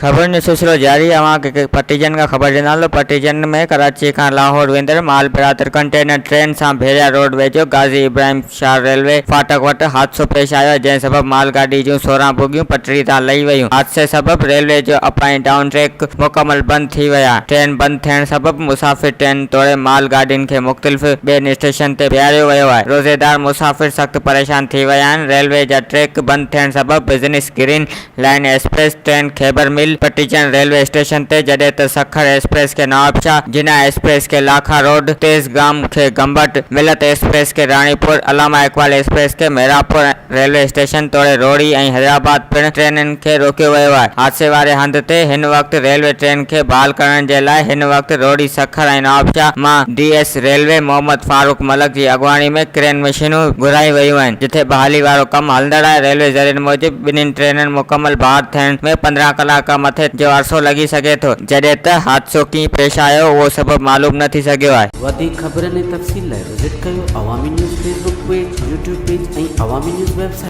खबर ने सिलसिलो जारी है। पटीजन का खबर जनालो पटीजन में कराची का लाहौर वेंदड़ माल बरातर कंटेनर ट्रेन से भेरिया रोड वेझो गाजी इब्राहिम शाह रेलवे फाटक वट हादसो पेश आयो, जै सबब मालगाड़ी जूं 16 बोगियूं पटरी तां लही वयूं। हादसे सबब रेलवे जो अप ऐं डाउन ट्रैक मुकम्मल बंद थी विया। ट्रेन बंद थियण सबब मुसाफ़िर ट्रेन तोड़े मालगाड़ियुनि खे मुख़्तलिफ़ ॿियनि स्टेशन ते बीहारियो वियो आहे। रोज़ेदार मुसाफ़िर सख़्त परेशान थी विया आहिनि। रेलवे जा ट्रैक बंद थियण सबब business green line express train Khyber mail पटीजन रेलवे स्टेशन ते, जॾहिं त सखर एक्सप्रेस के नवाबशाह, जिना एक्सप्रेस के लाखा रोड, तेज़गाम के गंबट, मिलत एक्सप्रेस के रानीपुर, अलामा इकबाल एक्सप्रेस के मेहरापुर रेलवे स्टेशन तोड़े रोड़ी ऐं हैदराबाद पिण ट्रेननि खे रोकियो वियो आहे। हादसे वारे हंध ते हिन वक्त रेलवे ट्रेन खे बहाल करण जे लाइ हिन वक्त रोड़ी सखर ऐं नवाबशाह मां DS रेलवे मोहम्मद फारूक मलक जी अॻुवाणी में क्रेन मशीनूं घुराई वयूं आहिनि, जिथे बहाली वारो कमु हलंदड़ आहे। रेलवे ज़रिए मूजिब ॿिन्हिनि ट्रेननि मुकम्मल बहाल थियण में 15 कलाक मथे जो अरसो लॻी सघे थो, जॾहिं त हादसो कीअं पेश आयो उहो सबबु मालूम न थी सघियो आहे। वधीक ख़बरनि ऐं तफ़सील लाइ विज़िट कयो अवामी news Facebook page, YouTube page ऐं अवामी न्यूज़ वेबसाइट।